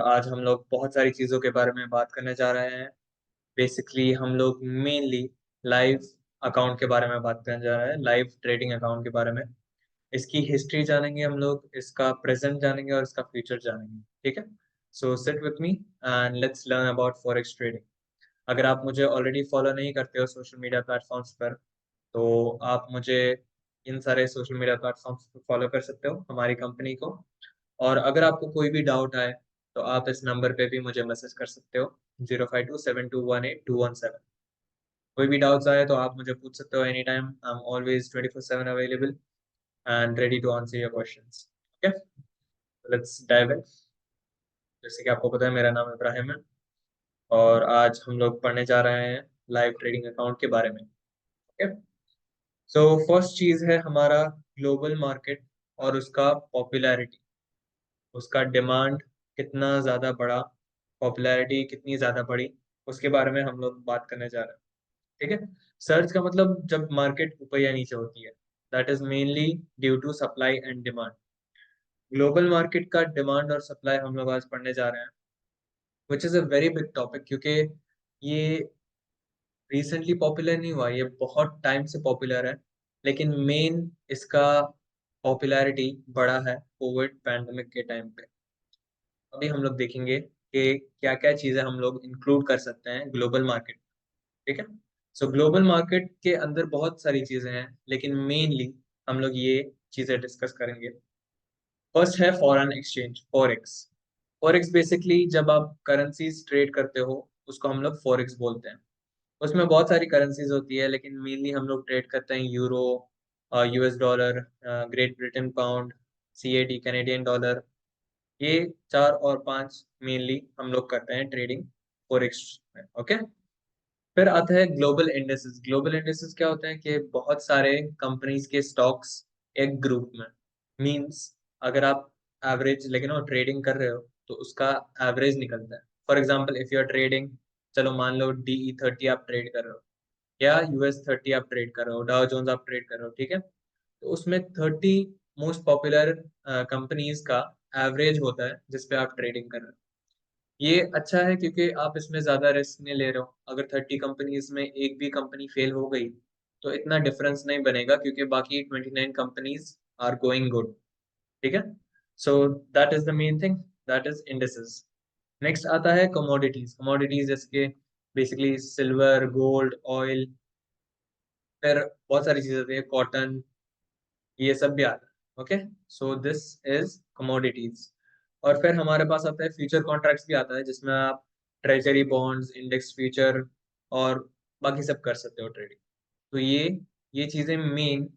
आज हम लोग बहुत सारी चीज़ों के बारे में बात करने जा रहे हैं। बेसिकली हम लोग मेनली लाइव अकाउंट के बारे में बात करने जा रहे हैं, लाइव ट्रेडिंग अकाउंट के बारे में। इसकी हिस्ट्री जानेंगे हम लोग, इसका प्रेजेंट जानेंगे और इसका फ्यूचर जानेंगे। ठीक है, so sit with me and let's learn about forex trading. अगर आप मुझे ऑलरेडी फॉलो नहीं करते हो सोशल मीडिया प्लेटफॉर्म्स पर, तो आप मुझे इन सारे सोशल मीडिया प्लेटफॉर्म्स पर फॉलो कर सकते हो, हमारी कंपनी को। और अगर आपको कोई भी डाउट आए तो आप इस नंबर पे भी मुझे मैसेज कर सकते हो, 0527218217। कोई भी डाउट्स आए तो आप मुझे पूछ सकते हो any time. I am always 24/7 available and ready to answer your questions. Okay, let's dive in. जैसे कि आपको पता है, मेरा नाम इब्राहिम है और आज हम लोग पढ़ने जा रहे हैं लाइव ट्रेडिंग अकाउंट के बारे में। ओके, सो फर्स्ट चीज है हमारा ग्लोबल मार्केट और उसका पॉपुलैरिटी, उसका डिमांड कितना ज़्यादा बढ़ा, पॉपुलैरिटी कितनी ज़्यादा बढ़ी, उसके बारे में हम लोग बात करने जा रहे हैं। ठीक है, सर्च का मतलब जब मार्केट ऊपर या नीचे होती है, that is mainly due to supply and demand. Global market का डिमांड और सप्लाई हम लोग आज पढ़ने जा रहे हैं, which is a very big topic, क्योंकि ये रिसेंटली पॉपुलर नहीं हुआ, ये बहुत टाइम से पॉपुलर है। लेकिन मेन इसका पॉपुलैरिटी बढ़ा है कोविड पैंडमिक के टाइम पे। अभी हम लोग देखेंगे कि क्या क्या चीजें हम लोग इंक्लूड कर सकते हैं ग्लोबल मार्केट। ठीक है, सो ग्लोबल मार्केट के अंदर बहुत सारी चीजें हैं, लेकिन मेनली हम लोग ये चीजें डिस्कस करेंगे। फर्स्ट है foreign exchange, forex. Forex basically जब आप करेंसीज ट्रेड करते हो, उसको हम लोग फॉरेक्स बोलते हैं। उसमें बहुत सारी करेंसीज होती है, लेकिन मेनली हम लोग ट्रेड करते हैं euro, US dollar, great Britain pound, CAD Canadian dollar. ये चार और पांच मेनली हम लोग करते हैं ट्रेडिंग फॉरेक्स में। ओके, फिर आता है ग्लोबल इंडेक्सेस। ग्लोबल इंडेक्सेस क्या होते हैं कि बहुत सारे कंपनीज के स्टॉक्स एक ग्रुप में, मींस अगर आप एवरेज लेकिन वो ट्रेडिंग कर रहे हो तो उसका एवरेज निकलता है। For example if you are trading, चलो मान लो DE30 आप ट्रेड कर रहे हो या US30 आप ट्रेड कर रहे हो, डाउ जोन्स आप ट्रेड कर रहे हो। ठीक है, तो उसमें 30 मोस्ट पॉपुलर कंपनीज का एवरेज होता है जिसपे आप ट्रेडिंग कर रहे हो। ये अच्छा है क्योंकि आप इसमें ज्यादा रिस्क नहीं ले रहे हो। अगर 30 कंपनीज में एक भी कंपनी फेल हो गई तो इतना डिफरेंस नहीं बनेगा, क्योंकि बाकी 29 कंपनीज आर गोइंग गुड। ठीक है, so that is the main thing, that is indices. Next आता है कमोडिटीज। कमोडिटीज जैसे बेसिकली सिल्वर, गोल्ड, ऑयल, फिर बहुत सारी चीजें होती है, कॉटन, ये सब भी आता है। Okay, so this is commodities. और फिर हमारे पास आता है फ्यूचर कॉन्ट्रैक्ट्स भी आता है, जिसमें आप ट्रेजरी बॉन्ड्स, इंडेक्स फ्यूचर और बाकी सब कर सकते हो ट्रेडिंग। तो ये चीजें मेन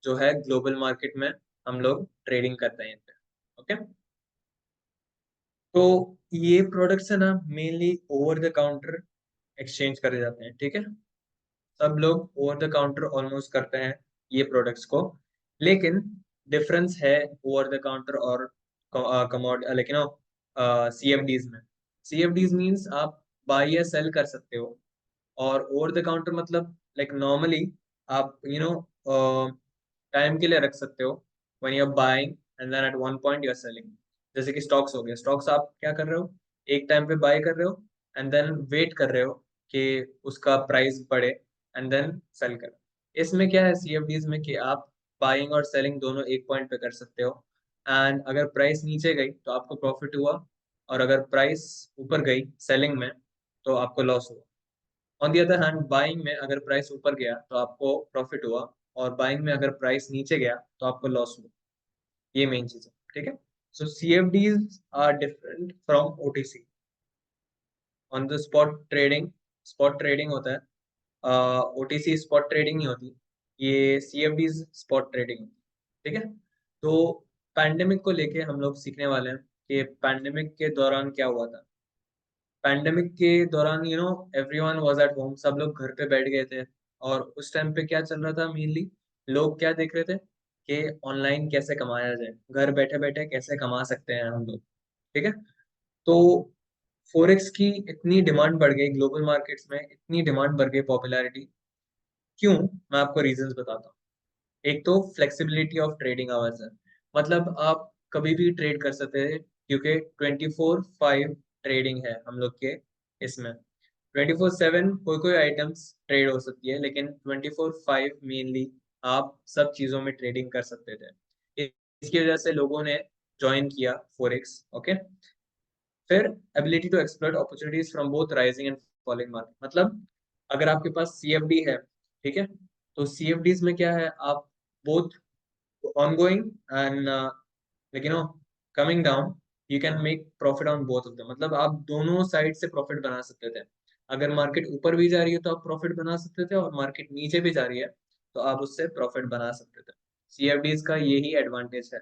जो है ग्लोबल मार्केट में हम लोग ट्रेडिंग करते हैं इन पे। ओके, तो ये प्रोडक्ट्स है ना, mainly over the counter exchange करे जाते हैं। ठीक है, सब लोग ओवर द काउंटर ऑलमोस्ट करते हैं ये प्रोडक्ट्स को। लेकिन डिफरेंस है ओवर द काउंटर और कमोड लेकिन CFDs में। CFDs मींस आप बाय या सेल कर सकते हो, और ओवर द काउंटर मतलब लाइक नॉर्मली आप टाइम के लिए रख सकते हो, when you are buying and then at one point you are selling. जैसे कि स्टॉक्स हो गए, स्टॉक्स आप क्या कर रहे हो, एक टाइम पे बाय कर रहे हो एंड देन वेट कर रहे हो कि उसका प्राइस बढ़े एंड देन सेल कर। इसमें क्या है CFDs में कि आप बाइंग और सेलिंग दोनों एक पॉइंट पे कर सकते हो, एंड अगर प्राइस नीचे गई तो आपको प्रॉफिट हुआ, और अगर प्राइस ऊपर गई सेलिंग में तो आपको लॉस हुआ। On the other hand buying में अगर प्राइस ऊपर गया तो आपको प्रॉफिट हुआ, और बाइंग में अगर प्राइस नीचे गया तो आपको लॉस हुआ। ये मेन चीज है। ठीक है, so CFDs are different from OTC। On the spot trading होता है, OTC स्पॉट ट्रेडिंग नहीं होती, ये CFDs स्पॉट ट्रेडिंग होती है। ठीक है, तो पैंडेमिक को लेके हम लोग सीखने वाले हैं कि पैंडेमिक के दौरान क्या हुआ था। पैंडेमिक के दौरान एवरीवन वाज एट होम, सब लोग घर पे बैठ गए थे। और उस टाइम पे क्या चल रहा था मेनली, लोग क्या देख रहे थे कि ऑनलाइन कैसे कमाया जाए, घर बैठे बैठे कैसे कमा सकते हैं हम लोग। ठीक है, तो फोरेक्स की इतनी डिमांड बढ़ गई, ग्लोबल मार्केट्स में इतनी डिमांड बढ़ गई, पॉपुलैरिटी क्यों, मैं आपको रीजंस बताता हूँ। एक तो फ्लेक्सिबिलिटी ऑफ ट्रेडिंग आवर्स है, मतलब आप कभी भी ट्रेड कर सकते हैं क्योंकि 24/5 ट्रेडिंग है हम लोग के इसमें। 24/7 कोई कोई आइटम्स ट्रेड हो सकती है, लेकिन 24/5 मेनली आप सब चीजों में ट्रेडिंग कर सकते थे। इसकी वजह से लोगों ने ज्वाइन किया फॉरेक्स। ओके, फिर ability to exploit opportunities from both rising and falling market, मतलब अगर आपके पास सीएफडी है, ठीक है, तो सीएफडीज में क्या है, आप both ongoing and like coming down, you can make profit on both of them, मतलब आप दोनों साइड से प्रॉफिट बना सकते थे। अगर मार्केट ऊपर भी जा रही है तो आप प्रॉफिट बना सकते थे, और मार्केट नीचे भी जा रही है तो आप उससे प्रॉफिट बना सकते थे। सीएफडीज का यही एडवांटेज है।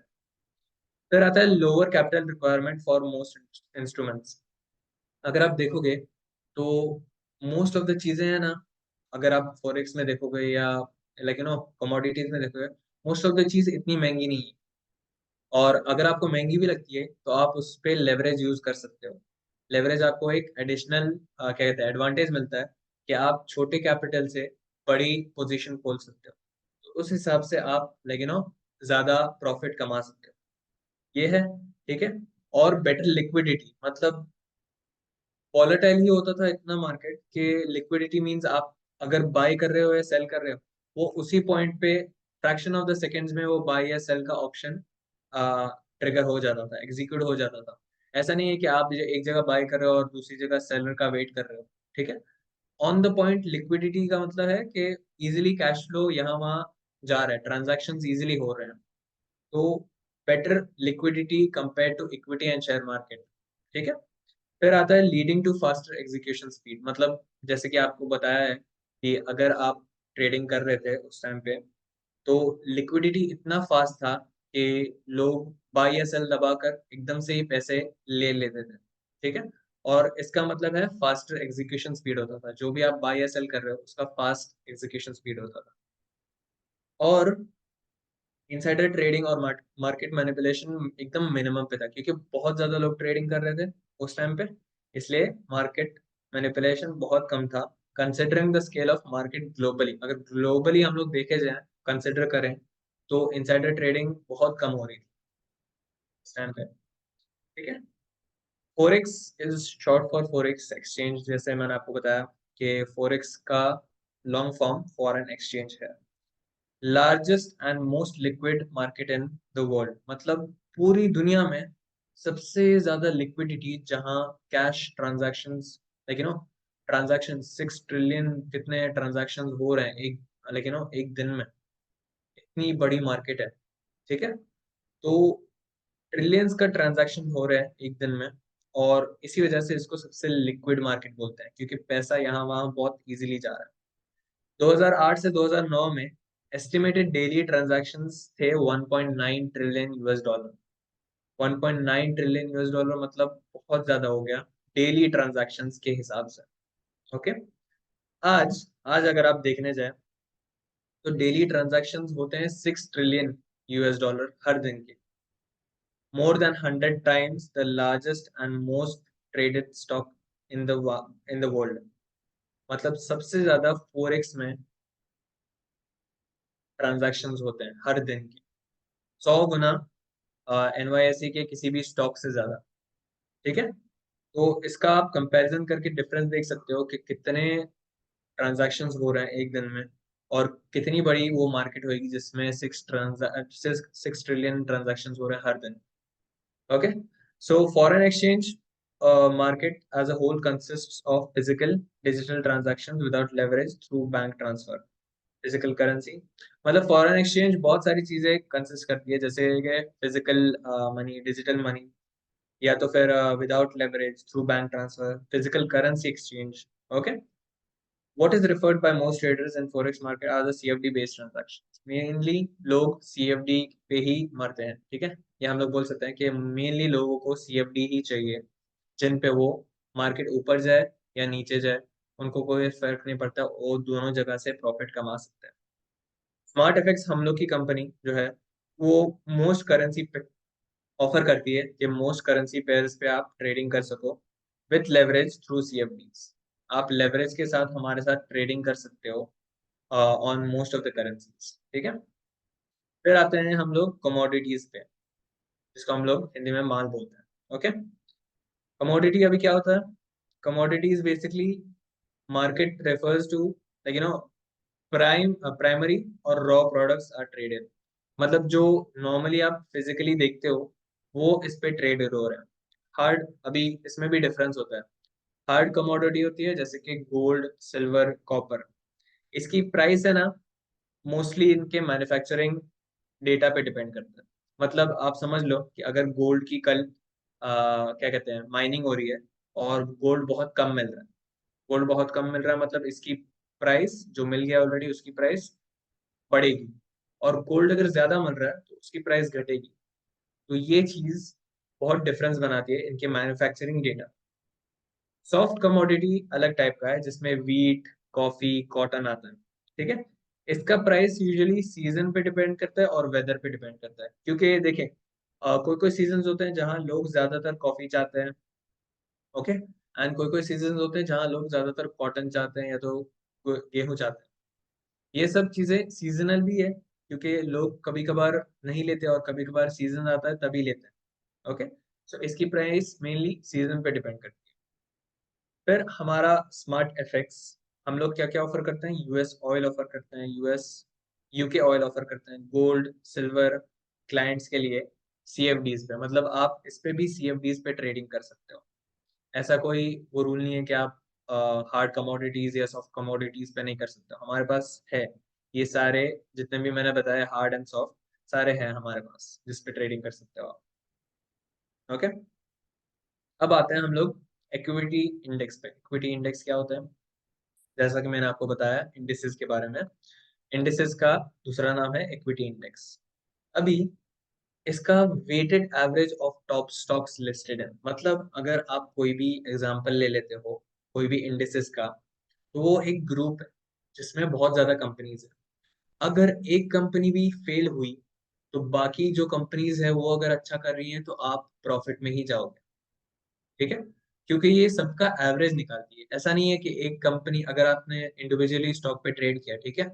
फिर आता है lower capital requirement for most instruments. अगर आप देखोगे तो मोस्ट ऑफ द चीजें हैं ना, अगर आप फॉरेक्स में देखोगे या कमोडिटीज में देखोगे, मोस्ट ऑफ द चीज इतनी महंगी नहीं है। और अगर आपको महंगी भी लगती है तो आप उस पर लेवरेज यूज कर सकते हो। लेवरेज आपको एक एडिशनल क्या कहते हैं एडवांटेज मिलता है कि आप छोटे कैपिटल से बड़ी पोजीशन खोल सकते हो, तो उस हिसाब से आप ज्यादा प्रॉफिट कमा सकते हो। ये है, ठीक है। और बेटर लिक्विडिटी, मतलब वॉलेटाइल ही होता था इतना मार्केट कि लिक्विडिटी मींस आप अगर बाय कर रहे हो या सेल कर रहे हो, वो उसी पॉइंट पे फ्रैक्शन ऑफ द सेकेंड्स में वो बाय या सेल का ऑप्शन ट्रिगर हो जाता था, एग्जीक्यूट हो जाता था। ऐसा नहीं है कि आप एक जगह बाय कर रहे हो और दूसरी जगह सेलर का वेट कर रहे हो, ठीक है। ऑन द पॉइंट लिक्विडिटी का मतलब है कि इजिली कैश फ्लो यहाँ वहाँ जा रहा है, ट्रांजेक्शन इजिली हो रहे हैं, तो better liquidity compare to equity and share market, ठीक है। फिर आता है leading to faster execution speed, मतलब जैसे कि आपको बताया है कि अगर आप ट्रेडिंग कर रहे थे उस टाइम पे, तो लिक्विडिटी इतना फास्ट था कि लोग बाय या सेल दबाकर एकदम से ही पैसे ले लेते थे, ठीक है। और इसका मतलब है फास्टर एग्जीक्यूशन स्पीड होता था, जो भी आप बाय या सेल कर रहे हो उसका फास्ट एग्जीक्यूशन स्पीड होता था। और इनसाइडर ट्रेडिंग और मार्केट मैनिपुलेशन एकदम मिनिमम पे था, क्योंकि बहुत ज्यादा लोग ट्रेडिंग कर रहे थे उस टाइम पे, इसलिए मार्केट मैनिपुलेशन बहुत कम था। Considering the scale of market globally, अगर ग्लोबली हम लोग देखे जाए, कंसिडर करें, तो इनसाइडर ट्रेडिंग बहुत कम हो रही थी उस टाइम पे, ठीक है। Forex is short for forex exchange, जैसे मैंने आपको बताया कि फोरेक्स का लॉन्ग फॉर्म फॉरेन एक्सचेंज है। Largest and most liquid market in the world, मतलब पूरी दुनिया में सबसे ज्यादा लिक्विडिटी, जहां कैश ट्रांजैक्शंस ट्रांजैक्शन 6 ट्रिलियन कितने ट्रांजैक्शंस हो रहे हैं एक एक दिन में, इतनी बड़ी मार्केट है, ठीक है। तो ट्रिलियंस का ट्रांजैक्शन हो रहा है एक दिन में, और इसी वजह से इसको सबसे लिक्विड मार्केट बोलते हैं, क्योंकि पैसा यहाँ वहाँ बहुत इजीली जा रहा है। 2008 से 2009 में एस्टिमेटेड डेली ट्रांजैक्शंस थे 1.9 trillion US dollar. 1.9 trillion US dollar मतलब बहुत ज्यादा हो गया डेली ट्रांजैक्शंस के हिसाब से। ओके, आज आज अगर आप देखने जाए तो डेली ट्रांजैक्शंस होते हैं 6 ट्रिलियन यूएस डॉलर हर दिन के, more than 100 times the largest and most traded stock in the world। मतलब सबसे ज्यादा फोरेक्स में ट्रांजैक्शंस होते हैं हर दिन के, 100 गुना एनवाईएसई के किसी भी स्टॉक से ज्यादा, ठीक है। तो इसका आप कंपैरिजन करके डिफरेंस देख सकते हो कि कितने ट्रांजैक्शंस हो रहे हैं एक दिन में, और कितनी बड़ी वो मार्केट होगी जिसमें 6 ट्रिलियन ट्रांजैक्शंस हो रहे हैं हर दिन। Okay, so foreign exchange market as a whole consists of physical digital transactions without leverage through bank transfer, physical currency। मतलब फॉरेन एक्सचेंज बहुत सारी चीजें कंसिस्ट करती है, जैसे कि फिजिकल मनी, डिजिटल मनी, या तो फिर without leverage through bank transfer, physical currency exchange. Okay, what is referred by most traders in forex market are the CFD based transactions। Mainly लोग CFD पे ही मरते हैं, ठीक है। ये हम लोग बोल सकते हैं कि मेनली लोगों को CFD ही चाहिए, जिन पे वो मार्केट ऊपर जाए या नीचे जाए उनको कोई फर्क नहीं पड़ता, वो दोनों जगह से प्रॉफिट कमा सकते हैं। स्मार्ट एफएक्स हम लोग की कंपनी जो है, वो मोस्ट करेंसी पे ऑफर करती है कि मोस्ट करेंसी पेयर्स पे आप ट्रेडिंग कर सको विथ लेवरेज थ्रू CFDs। आप लेवरेज के साथ हमारे साथ ट्रेडिंग कर सकते हो on most of the currencies, ठीक है। फिर आते हैं हम लोग कमोडिटीज पे, जिसको हम लोग हिंदी में माल बोलते हैं। ओके, कमोडिटी अभी क्या होता है? Commodity is basically market refers to like primary और रॉ प्रोडक्ट्स आर ट्रेडेड, मतलब जो नॉर्मली आप फिजिकली देखते हो वो इस पे ट्रेड हो रहे हैं। हार्ड, अभी इसमें भी डिफरेंस होता है। हार्ड कमोडिटी होती है जैसे कि गोल्ड, सिल्वर, कॉपर, इसकी प्राइस है ना मोस्टली इनके मैन्युफैक्चरिंग डेटा पे डिपेंड करता है। मतलब आप समझ लो कि अगर गोल्ड की कल क्या कहते हैं माइनिंग हो रही है और गोल्ड बहुत कम मिल रहा है, गोल्ड बहुत कम मिल रहा है मतलब इसकी प्राइस जो मिल गया ऑलरेडी उसकी प्राइस बढ़ेगी, और गोल्ड अगर ज्यादा मिल रहा है तो उसकी प्राइस घटेगी। तो ये चीज बहुत डिफरेंस बनाती है इनके मैन्युफैक्चरिंग डेटा। सॉफ्ट कमोडिटी अलग टाइप का है जिसमें वीट, कॉफी, कॉटन आता है, ठीक है। इसका प्राइस यूजुअली सीजन पे डिपेंड करता है और वेदर पे डिपेंड करता है, क्योंकि देखें कोई कोई सीजन होते हैं जहाँ लोग ज्यादातर कॉफी चाहते हैं, ओके, एंड कोई कोई सीजन होते हैं जहाँ लोग ज्यादातर कॉटन चाहते हैं या तो गेहूं चाहते हैं। ये सब चीजें सीजनल भी है क्योंकि लोग कभी कभार नहीं लेते और कभी कभार सीजन आता है तभी लेते हैं, ओके। सो इसकी प्राइस मेनली सीजन पे डिपेंड करती है। फिर हमारा स्मार्ट एफएक्स, हम लोग क्या क्या ऑफर करते हैं? यूएस ऑयल ऑफर करते हैं, यूके ऑयल ऑफर करते हैं, गोल्ड, सिल्वर क्लाइंट्स के लिए, सीएफडीज पे, मतलब आप इस पे भी सीएफडीज पे ट्रेडिंग कर सकते हो। ऐसा कोई वो रूल नहीं है कि आप हार्ड कमोडिटीज या सॉफ्ट कमोडिटीज पे नहीं कर सकते हो। हमारे पास है ये सारे, जितने भी मैंने बताया हार्ड एंड सॉफ्ट, सारे हैं हमारे पास जिस पे ट्रेडिंग कर सकते हो आप, ओके। अब आते हैं हम लोग इक्विटी इंडेक्स पे। इक्विटी इंडेक्स क्या होता है? जैसा कि मैंने आपको बताया इंडिसेस के बारे में, इंडिसेस का दूसरा नाम है इक्विटी इंडेक्स। अभी इसका weighted average of top stocks listed है, मतलब अगर आप कोई भी एग्जांपल ले लेते हो कोई भी इंडिसेस का, तो वो एक ग्रुप है जिसमें बहुत ज्यादा कंपनीज है। अगर एक कंपनी भी फेल हुई तो बाकी जो कंपनीज है वो अगर अच्छा कर रही हैं तो आप प्रॉफिट में ही जाओगे, ठीक है, क्योंकि ये सबका एवरेज निकालती है। ऐसा नहीं है कि एक कंपनी, अगर आपने इंडिविजुअली स्टॉक पे ट्रेड किया, ठीक है,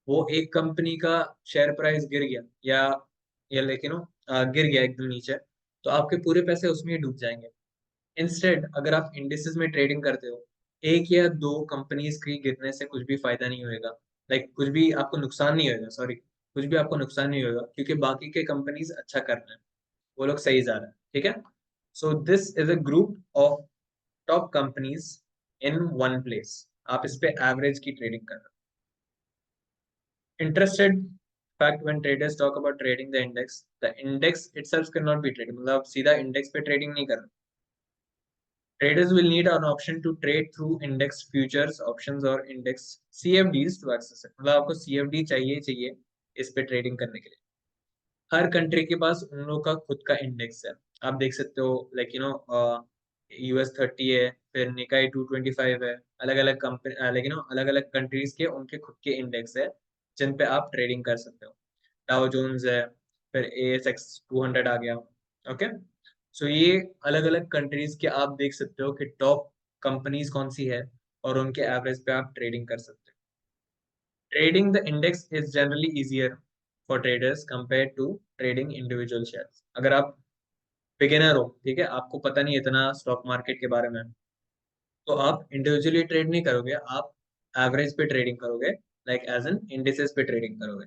वो एक कंपनी का शेयर प्राइस गिर गया या लेकिन गिर गया एकदम नीचे, तो आपके पूरे पैसे उसमें ही डूब जाएंगे। इंस्टेड अगर आप इंडिसेस में ट्रेडिंग करते हो, एक या दो कंपनीज की गिरने से कुछ भी फायदा नहीं होएगा, लाइक कुछ भी आपको नुकसान नहीं होएगा, सॉरी, कुछ भी आपको नुकसान नहीं होगा क्योंकि बाकी के कंपनीज अच्छा कर रहे हैं, वो लोग सही जा रहे हैं, ठीक है। So this is a group of top companies in one place, आप इस पे एवरेज की ट्रेडिंग कर रहे हो। Interested fact, when traders talk about trading the index itself cannot be traded, मतलब आप सीधा इंडेक्स पे ट्रेडिंग नहीं कर रहे। Traders will need an option to trade through index futures, options or index CFDs to access it, मतलब आपको CFD चाहिए चाहिए इस पे ट्रेडिंग करने के लिए। हर कंट्री के पास उन लोगों का खुद का इंडेक्स है, आप देख सकते हो, लाइक US 30 है, फिर निकाई 225 है, अलग अलग कंपनी, लाइक अलग अलग कंट्रीज के उनके खुद के इंडेक्स है जिन पे आप ट्रेडिंग कर सकते हो। डाउ जोन्स है, फिर ASX 200 आ गया, ओके। सो ये अलग अलग कंट्रीज के आप देख सकते हो कि टॉप कंपनीज कौन सी है और उनके एवरेज पे आप ट्रेडिंग कर सकते हो। Trading the index is generally easier for traders compare to trading individual shares. अगर आप बिगिनर हो, ठीक है, आपको पता नहीं इतना स्टॉक मार्केट के बारे में, तो आप इंडिविजुअली ट्रेड नहीं करोगे, आप एवरेज पे ट्रेडिंग करोगे, लाइक एज एन इंडिसेस पे ट्रेडिंग करोगे।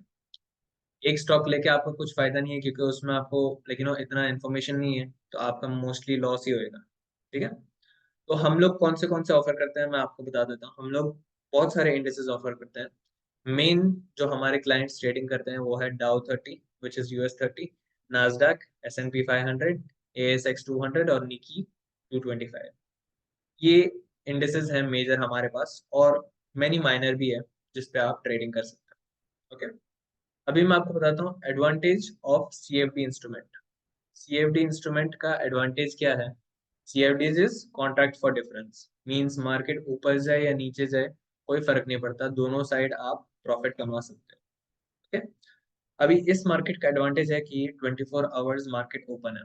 एक स्टॉक लेके आपको कुछ फायदा नहीं है क्योंकि उसमें आपको इतना इन्फॉर्मेशन नहीं है, तो आपका मोस्टली लॉस ही होएगा, ठीक है। तो हम लोग कौन से ऑफर करते हैं मैं आपको बता देता हूँ। हम लोग बहुत सारे इंडेक्सेस ऑफर करते हैं। मेन जो हमारे क्लाइंट्स ट्रेडिंग करते हैं वो है डाउ 30, which is US 30, नाजडाक, S&P 500, ASX 200 और निकी 225। ये इंडेक्सेस हैं मेजर हमारे पास, और मैनी माइनर भी है जिस पे आप ट्रेडिंग कर सकते हैं, ओके। अभी मैं आपको बताता हूँ advantage of CFD instrument. CFD instrument का एडवांटेज क्या है? CFD is contract for difference, means market ऊपर जाए या नीचे जाए कोई फर्क नहीं पड़ता, दोनों साइड आप प्रॉफिट कमा सकते हो, ओके। अभी इस मार्केट का एडवांटेज है कि 24 आवर्स मार्केट ओपन है,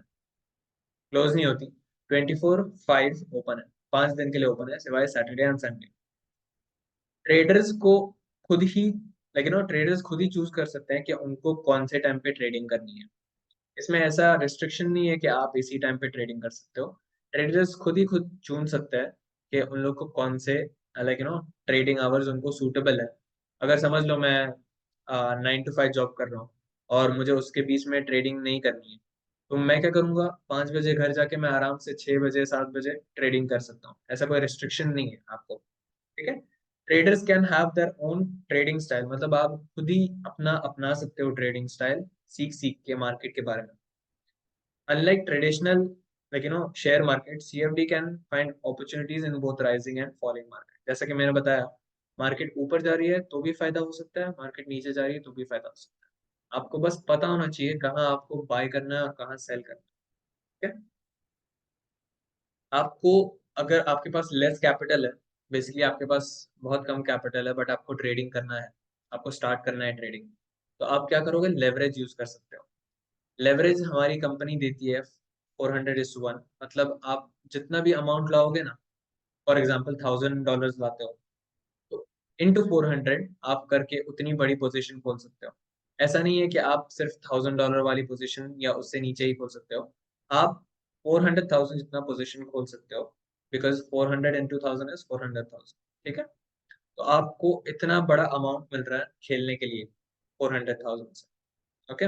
क्लोज नहीं होती, 24/5 ओपन है, 5 दिन के लिए ओपन है सिवाय सैटरडे एंड संडे। ट्रेडर्स को खुद ही, लेकिन ट्रेडर्स खुद ही चूज कर सकते हैं कि उनको कौन से टाइम पे ट्रेडिंग करनी है। इसमें ऐसा रिस्ट्रिक्शन नहीं है कि आप इसी टाइम पे ट्रेडिंग कर सकते हो। ट्रेडर्स खुद ही खुद चुन सकते हैं कि उन लोग को कौन से लाइक ट्रेडिंग आवर्स उनको सूटेबल है। अगर समझ लो मैं 9 to 5 जॉब कर रहा हूँ और मुझे उसके बीच में ट्रेडिंग नहीं करनी है, तो मैं क्या करूंगा, 5 बजे घर जाके मैं आराम से 6 बजे 7 बजे ट्रेडिंग कर सकता हूँ। ऐसा कोई रिस्ट्रिक्शन नहीं है आपको। ठीक है। Traders can have their own trading style, मतलब आप खुद ही अपना अपना सकते हो ट्रेडिंग स्टाइल, सीख सीख के मार्केट के बारे में। Unlike traditional share market, CFD can find opportunities in both rising and falling market. जैसा कि मैंने बताया, मार्केट ऊपर जा रही है तो भी फायदा हो सकता है, मार्केट नीचे जा रही है तो भी फायदा हो सकता है। आपको बस पता होना चाहिए कहाँ आपको बाय करना है और कहाँ सेल करना है। ठीक है। आपको, अगर आपके पास लेस कैपिटल है, बेसिकली आपके पास बहुत कम कैपिटल है बट आपको ट्रेडिंग करना है, आपको स्टार्ट करना है ट्रेडिंग, तो आप क्या करोगे, लेवरेज यूज कर सकते हो। लेवरेज हमारी कंपनी देती है 400:1, मतलब आप जितना भी अमाउंट लाओगे ना, फॉर एग्जाम्पल $1000 लाते हो, तो इंटू 400 आप करके उतनी बड़ी पोजीशन खोल सकते हो। ऐसा नहीं है कि आप सिर्फ $1000 वाली पोजीशन या उससे नीचे ही खोल सकते हो, आप 400,000 जितना पोजीशन खोल सकते हो, बिकॉज 400 into 1000 इज 400,000। ठीक है। तो आपको इतना बड़ा अमाउंट मिल रहा है खेलने के लिए 400,000 से। ओके।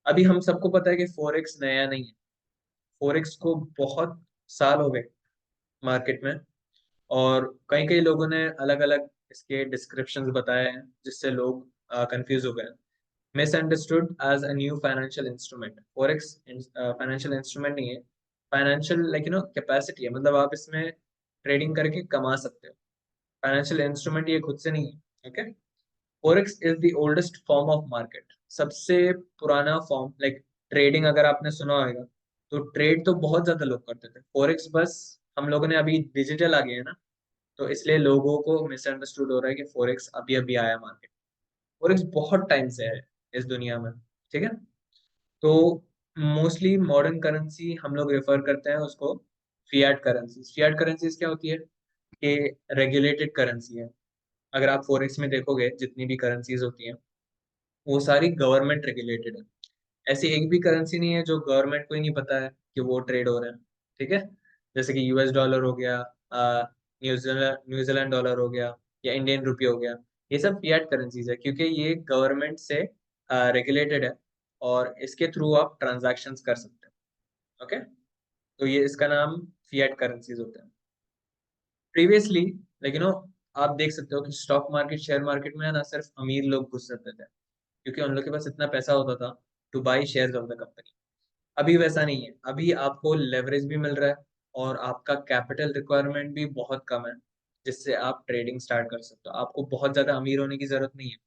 अभी हम सबको पता है कि फोरेक्स नया नहीं है, फोरेक्स को बहुत साल हो गए मार्केट में, और कई कई लोगों ने अलग अलग इसके डिस्क्रिप्शंस बताए हैं जिससे लोग कंफ्यूज हो गए। Misunderstood as a new financial instrument, forex financial instrument नहीं है, फाइनेंशियल कैपेसिटी है, मतलब आप इसमें ट्रेडिंग करके कमा सकते हो। फाइनेंशियल इंस्ट्रूमेंट ये खुद से नहीं है। Okay. Forex is the oldest form of market, सबसे पुराना फॉर्म, लाइक ट्रेडिंग अगर आपने सुना होगा, तो ट्रेड तो बहुत ज्यादा लोग करते थे, फोरेक्स बस हम लोगों ने अभी डिजिटल आ गए हैं ना, तो इसलिए लोगों को मिसअंडरस्टूड हो रहा है कि फोरेक्स अभी अभी आया मार्केट। फोरेक्स बहुत टाइम से है इस दुनिया में। ठीक है। तो मोस्टली मॉडर्न करेंसी हम लोग रेफर करते हैं उसको फियाट करेंसीज। फियाट करेंसीज क्या होती है कि रेगुलेटेड करेंसी है। अगर आप फोरेक्स में देखोगे जितनी भी करेंसीज होती हैं, वो सारी गवर्नमेंट रेगुलेटेड है। ऐसी एक भी करेंसी नहीं है जो गवर्नमेंट को ही नहीं पता है कि वो ट्रेड हो रहे हैं। ठीक है। जैसे कि यूएस डॉलर हो गया, न्यूजीलैंड न्यूजीलैंड डॉलर हो गया, या इंडियन रुपी हो गया, ये सब फियाट करेंसीज है क्योंकि ये गवर्नमेंट से रेगुलेटेड है, और इसके थ्रू आप ट्रांजैक्शंस कर सकते हैं। ओके। तो ये इसका नाम फियाट करेंसीज होता है। प्रीवियसली, लेकिन आप देख सकते हो कि स्टॉक मार्केट, शेयर मार्केट में है ना, सिर्फ अमीर लोग घुस सकते थे क्योंकि उन लोग के पास इतना पैसा होता था two by shares of the company. अभी वैसा नहीं है, अभी आपको लेवरेज भी मिल रहा है और आपका कैपिटल रिक्वायरमेंट भी बहुत कम है, जिससे आप ट्रेडिंग स्टार्ट कर सकते हो। आपको बहुत ज्यादा अमीर होने की जरूरत नहीं है,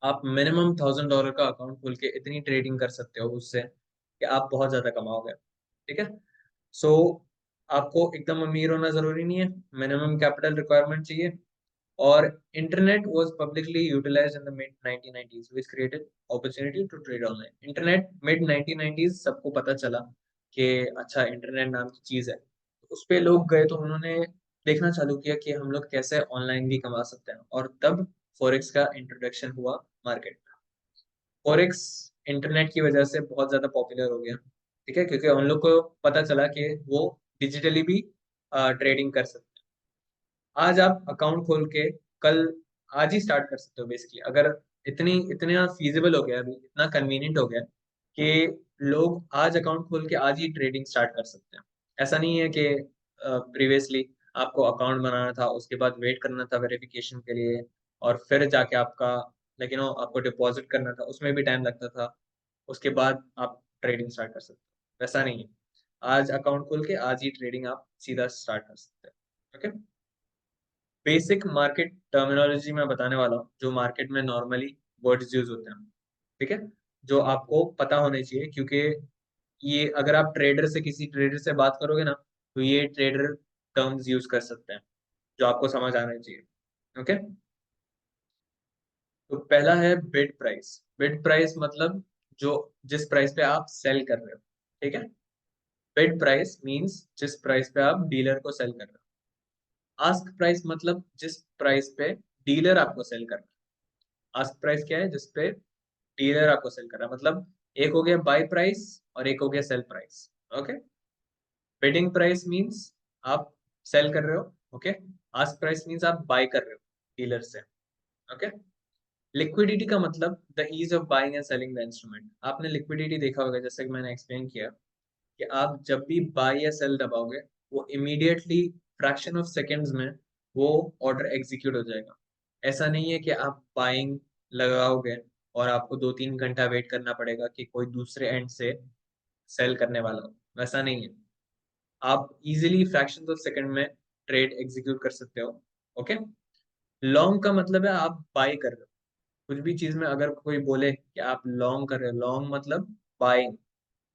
आप मिनिमम $1000 का अकाउंट खोल के इतनी ट्रेडिंग कर सकते हो उससे कि आप बहुत ज्यादा कमाओगे। ठीक है। सो आपको एकदम अमीर होना जरूरी नहीं है, मिनिमम कैपिटल रिक्वायरमेंट चाहिए। और internet was publicly utilized in the mid 1990s which created opportunity to trade online। Internet mid 1990s सबको पता चला कि अच्छा इंटरनेट नाम की चीज है, तो उस पे लोग गए तो उन्होंने देखना चालू किया कि हम लोग कैसे ऑनलाइन भी कमा सकते हैं, और तब फॉरेक्स का इंट्रोडक्शन हुआ मार्केट में। फॉरेक्स इंटरनेट की वजह से बहुत ज्यादा पॉपुलर हो गया। ठीक है, क्योंकि उन लोग को पता चला कि वो डिजिटली भी ट्रेडिंग कर सकते हैं। आज आप अकाउंट खोल के कल, आज ही स्टार्ट कर सकते हो बेसिकली, अगर इतना फीजिबल हो गया, अभी इतना कन्वीनियंट हो गया कि लोग आज अकाउंट खोल के आज ही ट्रेडिंग स्टार्ट कर सकते हैं। ऐसा नहीं है कि प्रीवियसली आपको अकाउंट बनाना था, उसके बाद वेट करना था वेरिफिकेशन के लिए, और फिर जाके आपका आपको डिपॉजिट करना था, उसमें भी टाइम लगता था, उसके बाद आप ट्रेडिंग स्टार्ट कर सकते हो। वैसा नहीं है, आज अकाउंट खोल के आज ही ट्रेडिंग आप सीधा स्टार्ट कर सकते हैं। ओके। बेसिक मार्केट टर्मिनोलॉजी मैं बताने वाला हूँ जो मार्केट में नॉर्मली वर्ड्स यूज होते हैं। ठीक है। जो आपको पता होने चाहिए, क्योंकि ये अगर आप ट्रेडर से, किसी ट्रेडर से बात करोगे ना, तो ये ट्रेडर टर्म्स यूज कर सकते हैं जो आपको समझ आना चाहिए। ओके। तो पहला है बिड प्राइस। बिड प्राइस मतलब जो, जिस प्राइस पे आप सेल कर रहे हो। ठीक है। बिड प्राइस मींस जिस प्राइस पे आप डीलर को सेल कर रहे हो। आस्क प्राइस मतलब जिस प्राइस पे डीलर आपको सेल कर रहा है। आस्क प्राइस क्या है, जिस पे डीलर आपको सेल कर रहा है, मतलब एक हो गया बाय प्राइस और एक हो गया sell price. Okay, bidding price means आप सेल कर रहे हो। ओके, आस्क प्राइस मींस आप बाय कर रहे हो डीलर से। ओके, लिक्विडिटी का मतलब the ease of buying and selling the instrument. आपने लिक्विडिटी देखा होगा, जैसे कि मैंने एक्सप्लेन किया कि आप जब भी बाय या सेल दबाओगे वो इमीडिएटली फ्रैक्शन ऑफ सेकेंड्स में वो ऑर्डर एग्जीक्यूट हो जाएगा। ऐसा नहीं है कि आप बाइंग लगाओगे और आपको 2-3 घंटा वेट करना पड़ेगा कि कोई दूसरे एंड से सेल करने वाला हो, वैसा नहीं है। आप इजीली फ्रैक्शन ऑफ सेकंड में ट्रेड एग्जीक्यूट कर सकते हो। ओके, लॉन्ग का मतलब है आप बाय कर रहे हो कुछ भी चीज में। अगर कोई बोले कि आप लॉन्ग कर रहे हो, लॉन्ग मतलब बाइंग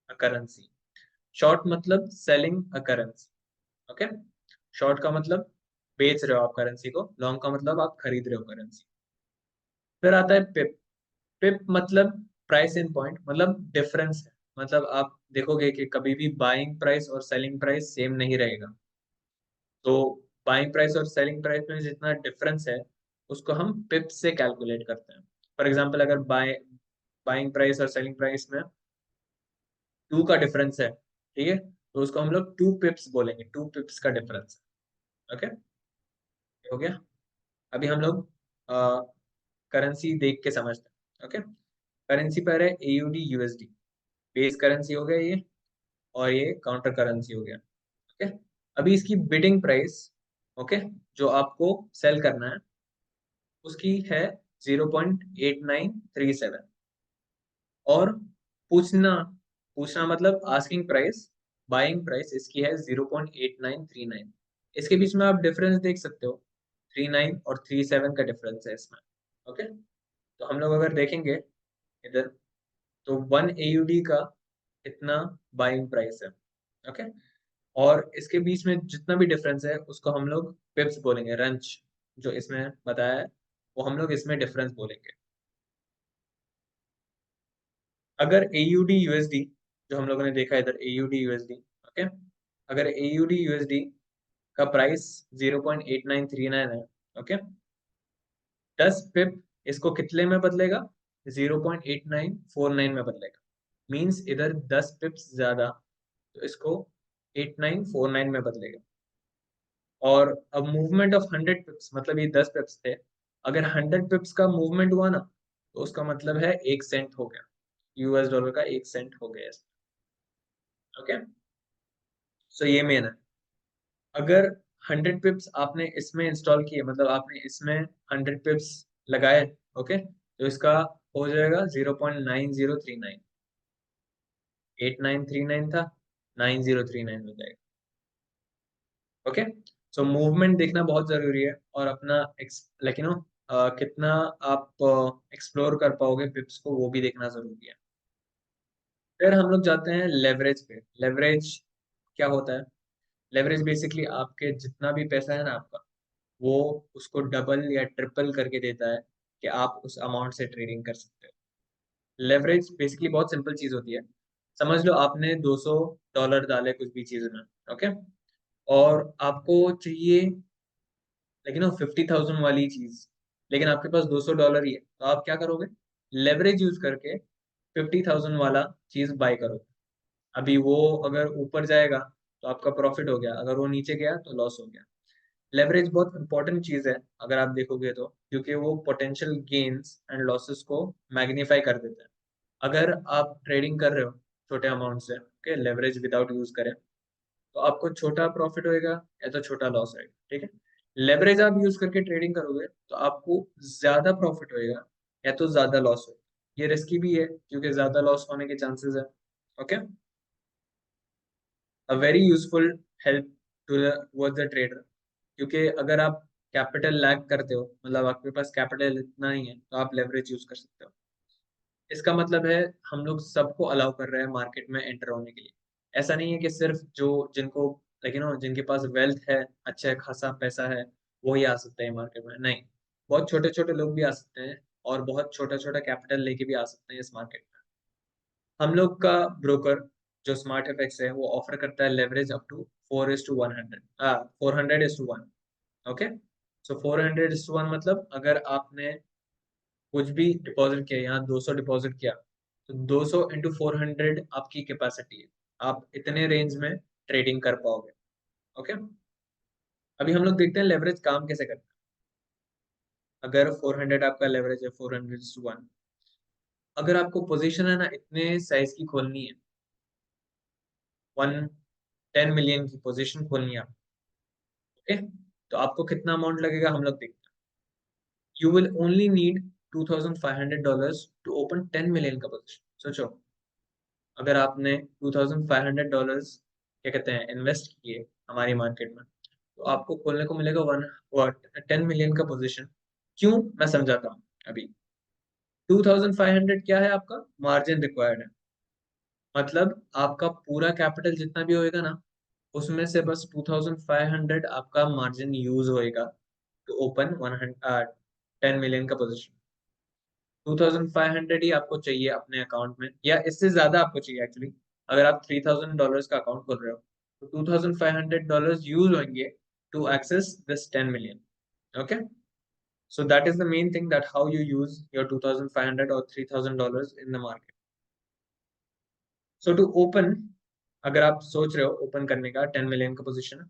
अ करेंसी। शॉर्ट मतलब selling a currency. Okay, short का मतलब बेच रहे हो आप करेंसी को, लॉन्ग का मतलब आप खरीद रहे हो करेंसी। फिर आता है पिप। पिप मतलब प्राइस इन पॉइंट, मतलब डिफरेंस है। मतलब आप देखोगे कि कभी भी बाइंग प्राइस और सेलिंग प्राइस सेम नहीं रहेगा। तो बाइंग प्राइस और सेलिंग प्राइस में जितना डिफरेंस है उसको हम पिप से कैलकुलेट करते हैं। फॉर एग्जांपल, अगर बाइंग प्राइस और सेलिंग प्राइस में 2 का डिफरेंस है, ठीक है, तो उसको हम लोग 2 पिप्स बोलेंगे। 2 पिप्स का डिफरेंस। ओके, हो गया। अभी हम लोग करेंसी देख के समझते हैं। ओके, करेंसी पर है AUD USD, बेस करेंसी हो गया ये, और ये काउंटर करेंसी हो गया। ओके, अभी इसकी बिडिंग प्राइस, ओके, जो आपको सेल करना है उसकी है 0.8937। और पूछना पूछना मतलब आस्किंग प्राइस, बाइंग प्राइस इसकी है 0.8939। इसके बीच में आप डिफरेंस देख सकते हो, 39 और 37 का डिफरेंस है इसमें। ओके, तो हम लोग अगर देखेंगे इधर, तो 1 AUD का इतना बाइंग प्राइस है। ओके, और इसके बीच में जितना भी डिफरेंस है उसको हम लोग पिप्स बोलेंगे। रंच जो इसमें बताया है वो हम लोग इसमें डिफरेंस बोलेंगे। अगर AUD USD, जो हम लोगों ने देखा इधर AUD USD, ओके, अगर AUD USD का प्राइस 0.8939 है, ओके, 10 पिप इसको कितने में बदलेगा? 0.8949 में बदलेगा। मींस इधर 10 पिप्स ज्यादा, तो इसको 8949 में बदलेगा। और अब मूवमेंट ऑफ 100 पिप्स, मतलब ये 10 पिप्स थे, अगर 100 पिप्स का मूवमेंट हुआ ना तो उसका मतलब है 1 सेंट हो गया, US डॉलर का 1 सेंट हो गया। ओके, सो ये मेन है। अगर 100 पिप्स आपने इसमें इंस्टॉल किए, मतलब आपने इसमें 100 पिप्स लगाए, ओके, तो इसका हो जाएगा 0.9039। 8939 था, 9039 हो जाएगा। ओके, सो मूवमेंट देखना बहुत जरूरी है, और अपना लाइक यू नो कितना आप एक्सप्लोर कर पाओगे पिप्स को, वो भी देखना जरूरी है। फिर हम लोग जाते हैं लेवरेज पे। लेवरेज क्या होता है? लेवरेज बेसिकली आपके जितना भी पैसा है ना आपका, वो उसको डबल या ट्रिपल करके देता है कि आप उस अमाउंट से ट्रेडिंग कर सकते हो। लेवरेज बेसिकली बहुत सिंपल चीज होती है। समझ लो आपने $200 डाले कुछ भी चीज में, ओके, और आपको चाहिए लेकिन वो 50,000 वाली चीज, लेकिन आपके पास $200 ही है, तो आप क्या करोगे? लेवरेज यूज करके 50,000 वाला चीज बाय करोगे। अभी वो अगर ऊपर जाएगा तो आपका प्रॉफिट हो गया, अगर वो नीचे गया तो लॉस हो गया। लेवरेज बहुत इंपॉर्टेंट चीज है अगर आप देखोगे तो, क्योंकि वो पोटेंशियल गेन्स एंड लॉसेस को मैग्नीफाई कर देता है। अगर आप ट्रेडिंग कर रहे हो छोटे अमाउंट से, ओके, लेवरेज विदाउट यूज करें, तो आपको छोटा प्रॉफिट होएगा या तो छोटा लॉस होएगा। ठीक है, लेवरेज आप यूज करके ट्रेडिंग करोगे तो आपको ज्यादा प्रॉफिट होएगा या तो ज्यादा लॉस होएगा। ये रिस्की भी है क्योंकि ज्यादा लॉस होने के चांसेस है। Okay, a very useful help to the trader, क्योंकि अगर आप कैपिटल लैग करते हो, मतलब आपके पास कैपिटल इतना नहीं है, तो आप लेवरेज यूज कर सकते हो। इसका मतलब है हम लोग सबको अलाउ कर रहे हैं मार्केट में एंटर होने के लिए। ऐसा नहीं है कि सिर्फ जो जिनको लेकिन जिनके पास वेल्थ है, अच्छा खासा पैसा है, वो ही आ सकते हैं मार्केट में। नहीं, बहुत छोटे छोटे लोग भी आ सकते हैं, और बहुत छोटा छोटा कैपिटल लेके भी आ सकते हैं इस मार्केट में। हम लोग का ब्रोकर जो स्मार्ट एफएक्स है वो ऑफर करता है लेवरेज अप टू 4:100, 400:1। ओके, सो 400:1 मतलब अगर आपने कुछ भी डिपॉजिट किया, यहाँ 200 डिपॉजिट किया, तो 200 इंटू 400 आपकी कैपेसिटी है, आप इतने रेंज में ट्रेडिंग कर पाओगे। ओके, अभी हम लोग देखते हैं लेवरेज काम कैसे करता है। अगर 400 आपका लेवरेज है, 400:1, अगर आपको पोजीशन है ना इतने साइज की खोलनी है, 10 मिलियन की पोजीशन खोलनी है, ओके, तो आपको कितना अमाउंट लगेगा हम लोग देखते हैं। You will only need $2,500 to open 10 million का पोजीशन। सोचो, अगर आपने $2,500 क्या कहते हैं इन्वेस्ट किए हमारी मार्केट में, तो आपको खोलने को मिलेगा 10 मिलियन का पोजीशन। क्यों, मैं समझाता हूँ अभी। 2,500 क्या है, आपका मार्जिन रिक्वायर्ड है, मतलब आपका पूरा कैपिटल जितना भी होएगा ना, उसमें से बस 2,500 आपका मार्जिन यूज होएगा टू ओपन 10 मिलियन का पोजीशन। 2,500 ही आपको चाहिए अपने अकाउंट में, या इससे ज्यादा आपको चाहिए एक्चुअली। अगर आप $3,000 का अकाउंट खोल रहे हो, तो $2,500 यूज होंगे to access this 10 million. Okay, so that is the main thing, that how you use your 2,500 or $3,000 in the market. So to open, अगर आप सोच रहे हो ओपन करने का 10 मिलियन का position,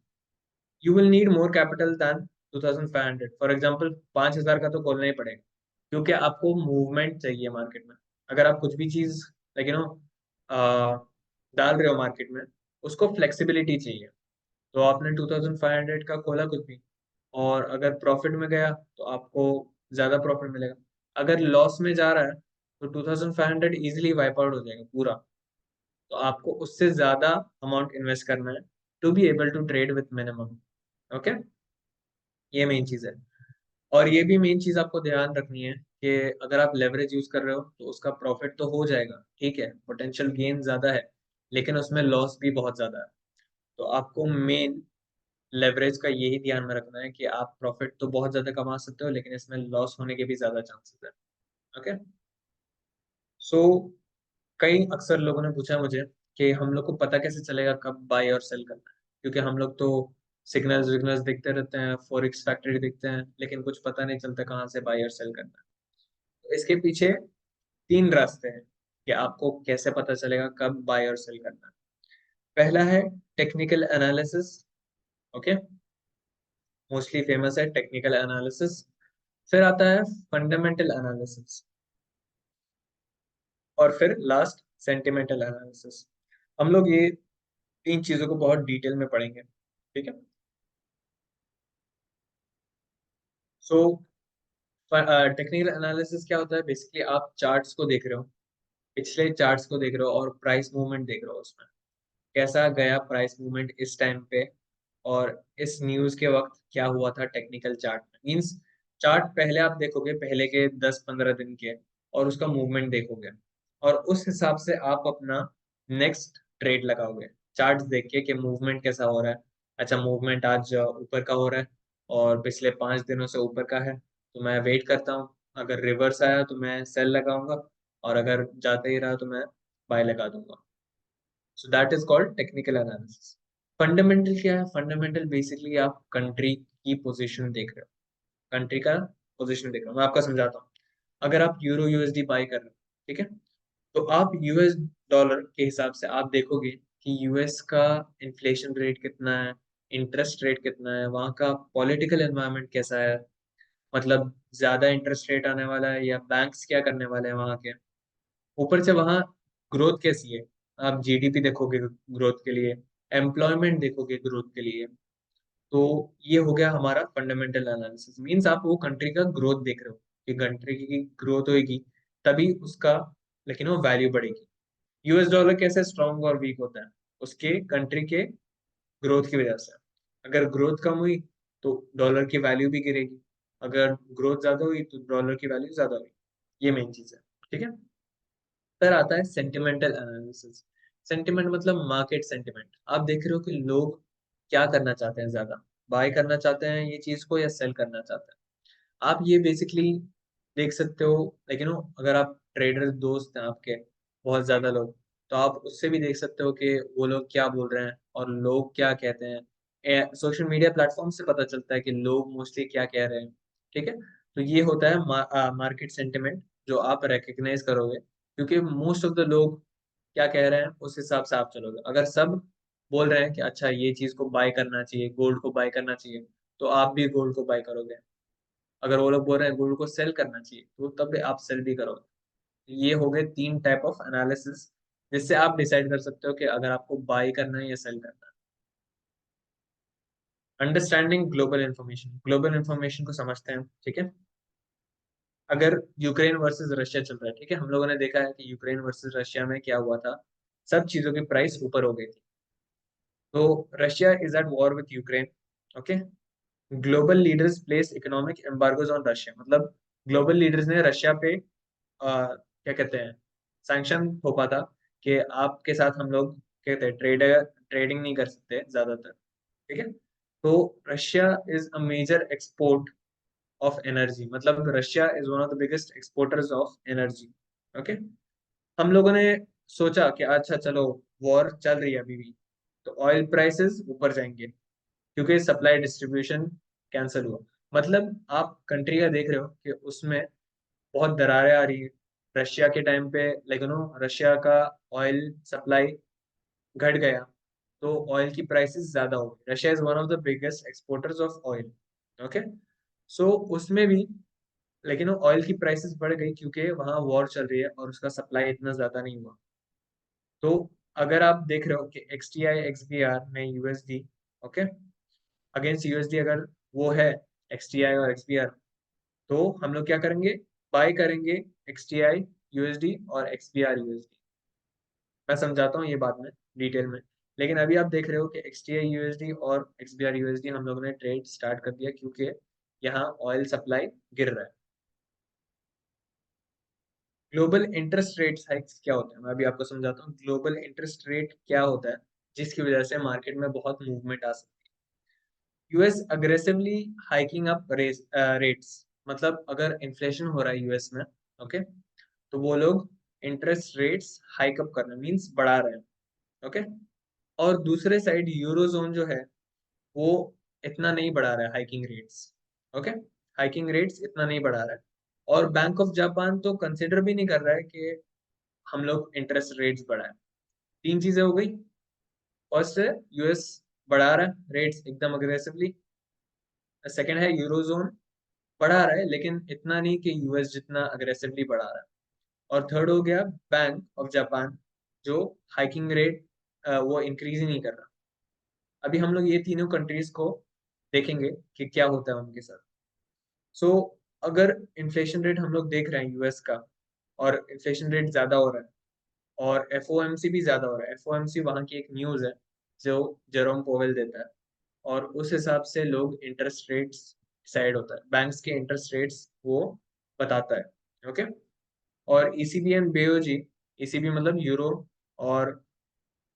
you will need more capital than 2,500। For example 5,000 का तो खोलना ही पड़ेगा, क्योंकि आपको मूवमेंट चाहिए मार्केट में। अगर आप कुछ भी चीज लाइक डाल रहे हो मार्केट में, उसको फ्लेक्सिबिलिटी चाहिए। तो आपने 2,500 का खोला कुछ भी, और अगर प्रॉफिट में गया तो आपको ज्यादा प्रॉफिट मिलेगा। अगर लॉस में जा रहा है तो 2,500 इजीली वाइप आउट हो जाएगा पूरा। तो आपको उससे ज्यादा अमाउंट इन्वेस्ट करना है to be able to trade with minimum. Okay, ये मेन चीज है। और ये भी मेन चीज आपको ध्यान रखनी है कि अगर आप लेवरेज यूज कर रहे हो तो उसका प्रॉफिट तो हो जाएगा, ठीक है, पोटेंशियल गेन ज्यादा है, लेकिन उसमें लॉस भी बहुत ज्यादा है। तो आपको मेन लेवरेज का यही ध्यान में रखना है कि आप प्रॉफिट तो बहुत ज्यादा कमा सकते हो, लेकिन इसमें लॉस होने के भी ज्यादा चांसेस है। ओके, सो कई अक्सर लोगों ने पूछा मुझे कि हम लोग को पता कैसे चलेगा कब बाय और सेल करना है, क्योंकि हम लोग तो सिग्नल्स विग्नल्स देखते रहते हैं, फॉरेक्स फैक्ट्री देखते हैं, लेकिन कुछ पता नहीं चलता कहाँ से बाय और सेल करना है। तो इसके पीछे 3 रास्ते हैं कि आपको कैसे पता चलेगा कब बाय और सेल करना है। पहला है technical analysis. Okay, mostly famous है टेक्निकल एनालिसिस। फिर आता है फंडामेंटल एनालिसिस, और फिर लास्ट सेंटिमेंटल एनालिसिस। हम लोग ये 3 चीजों को बहुत डिटेल में पढ़ेंगे, ठीक है। सो टेक्निकल एनालिसिस क्या होता है, बेसिकली आप चार्ट्स को देख रहे हो, पिछले चार्ट्स को देख रहे हो, और प्राइस मूवमेंट देख रहे हो, उसमें कैसा गया प्राइस मूवमेंट इस टाइम पे, और इस न्यूज के वक्त क्या हुआ था टेक्निकल चार्ट में। मींस चार्ट पहले आप देखोगे पहले के 10-15 दिन के, और उसका मूवमेंट देखोगे, और उस हिसाब से आप अपना नेक्स्ट ट्रेड लगाओगे चार्ट देख के कि मूवमेंट कैसा हो रहा है। अच्छा, मूवमेंट आज ऊपर का हो रहा है, और पिछले 5 दिनों से ऊपर का है, तो मैं वेट करता हूँ। अगर रिवर्स आया तो मैं सेल लगाऊंगा, और अगर जाते ही रहा तो मैं बाय लगा दूंगा। So that is called technical analysis. Fundamental क्या है, फंडामेंटल बेसिकली आप कंट्री की पोजीशन देख रहे हो, कंट्री का पोजीशन देख रहे हो। मैं आपको समझाता हूँ। अगर आप यूरो यूएसडी बाय कर रहे हो, ठीक है, तो आप यूएस डॉलर के हिसाब से आप देखोगे कि यूएस का इन्फ्लेशन रेट कितना है, इंटरेस्ट रेट कितना है, वहाँ का पॉलिटिकल एनवायरनमेंट कैसा है, मतलब ज्यादा इंटरेस्ट रेट आने वाला है या बैंक्स क्या करने वाले हैं वहाँ के। ऊपर से वहाँ ग्रोथ कैसी है, आप जीडीपी देखोगे ग्रोथ के लिए, एम्प्लॉयमेंट देखोगे ग्रोथ के लिए। तो ये हो गया हमारा फंडामेंटल एनालिसिस। मींस आप वो कंट्री का ग्रोथ देख रहे हो कि कंट्री की ग्रोथ होगी तभी उसका, लेकिन वो वैल्यू बढ़ेगी। यूएस डॉलर कैसे स्ट्रांग और वीक होता है, उसके कंट्री के ग्रोथ की वजह से। अगर ग्रोथ कम हुई तो डॉलर की वैल्यू भी गिरेगी, अगर ग्रोथ ज्यादा हुई तो डॉलर की वैल्यू ज्यादा हुई। ये मेन चीज है, ठीक है। फिर आता है सेंटिमेंटल एनालिसिस। सेंटिमेंट मतलब मार्केट सेंटिमेंट। आप देख रहे हो कि लोग क्या करना चाहते हैं, ज्यादा बाय करना चाहते हैं ये चीज को या सेल करना चाहते हैं। आप ये बेसिकली देख सकते हो, लेकिन अगर आप ट्रेडर दोस्त हैं आपके बहुत ज्यादा लोग, तो आप उससे भी देख सकते हो कि वो लोग क्या बोल रहे हैं और लोग क्या कहते हैं। सोशल मीडिया प्लेटफॉर्म से पता चलता है कि लोग मोस्टली क्या कह रहे हैं, ठीक है। तो ये होता है मार्केट सेंटिमेंट, जो आप रिकग्नाइज करोगे, क्योंकि मोस्ट ऑफ द लोग क्या कह रहे हैं उस हिसाब से आप चलोगे। अगर सब बोल रहे हैं कि अच्छा ये चीज को बाय करना चाहिए, गोल्ड को बाय करना चाहिए, तो आप भी गोल्ड को बाय करोगे। अगर वो लोग बोल रहे हैं गोल्ड को सेल करना चाहिए, तो तब आप सेल भी करोगे। ये हो गए 3 टाइप ऑफ एनालिसिस जिससे आप डिसाइड कर सकते हो कि अगर आपको बाय करना है या सेल करना है। अंडरस्टैंडिंग ग्लोबल इंफॉर्मेशन को समझते हैं, ठीक है। अगर यूक्रेन वर्सेस रशिया चल रहा है, ठीक है, हम लोगों ने देखा है कि यूक्रेन वर्सेस रशिया में क्या हुआ था, सब चीजों की प्राइस ऊपर हो गई थी। तो Russia is at war with Ukraine, okay. Global leaders place economic embargoes on Russia, मतलब ग्लोबल लीडर्स ने रशिया पे क्या कहते हैं, सैंक्शन थोपा था कि आपके साथ हम लोग कहते हैं ट्रेडिंग नहीं कर सकते ज्यादातर, ठीक है। तो Russia is a major export of energy, मतलब Russia is one of the biggest exporters of energy, okay. हम लोगों ने सोचा कि अच्छा चलो वॉर चल रही है अभी भी, तो ऑयल प्राइसेस ऊपर जाएंगे क्योंकि सप्लाई डिस्ट्रीब्यूशन कैंसिल हुआ। मतलब आप कंट्री का देख रहे हो कि उसमें बहुत दरारें आ रही है। रशिया के टाइम पे लाइक रशिया का ऑयल सप्लाई घट गया, तो ऑयल की प्राइसेस ज्यादा हो गई। Russia is one of the biggest exporters of oil, okay. So उसमें भी लेकिन ऑयल की प्राइसेस बढ़ गई क्योंकि वहां वॉर चल रही है और उसका सप्लाई इतना ज्यादा नहीं हुआ। तो अगर आप देख रहे हो कि XTI XBR में USD, ओके, अगेंस्ट USD अगर वो है XTI और XBR, तो हम लोग क्या करेंगे, बाय करेंगे XTI USD और XBR USD। मैं समझाता हूँ ये बाद में डिटेल में। लेकिन अभी आप देख रहे हो कि XTI USD और XBR USD हम लोगों ने ट्रेड स्टार्ट कर दिया क्योंकि यहाँ ऑयल सप्लाई गिर रहा है। ग्लोबल इंटरेस्ट रेट्स हाइक्स क्या होता है, मैं अभी आपको समझाता हूँ। ग्लोबल इंटरेस्ट रेट क्या होता है जिसकी वजह से मार्केट में बहुत मूवमेंट आ सकती है। US aggressively hiking up rates, मतलब अगर इन्फ्लेशन हो रहा है यूएस में, ओके, तो वो लोग इंटरेस्ट रेट्स हाइक अप करना मींस बढ़ा रहे हैं, ओके। और दूसरे साइड यूरोजोन जो है वो इतना नहीं बढ़ा रहा है hiking rates, okay, hiking rates इतना नहीं बढ़ा रहा है। और बैंक ऑफ जापान तो कंसिडर भी नहीं कर रहा है कि हम लोग इंटरेस्ट रेट्स बढ़ाएं। 3 चीजें हो गई। फर्स्ट है यूएस बढ़ा रहा है रेट्स एकदम अग्रेसिवली। सेकंड है यूरोजोन बढ़ा रहा है लेकिन इतना नहीं कि यूएस जितना अग्रेसिवली बढ़ा रहा है। और थर्ड हो गया बैंक ऑफ जापान, जो हाइकिंग रेट वो इंक्रीज ही नहीं कर रहा। अभी हम लोग ये तीनों कंट्रीज को देखेंगे कि क्या होता है उनके साथ। सो अगर इन्फ्लेशन रेट हम लोग देख रहे हैं यूएस का, और इन्फ्लेशन रेट ज्यादा हो रहा है और FOMC भी ज्यादा हो रहा है। FOMC वहाँ की एक न्यूज है जो जेरोम पोवेल देता है, और उस हिसाब से लोग इंटरेस्ट रेट्स डिसाइड होता है, बैंक्स के इंटरेस्ट रेट्स वो बताता है, ओके। और ECB एंड BOJ, ECB मतलब यूरो और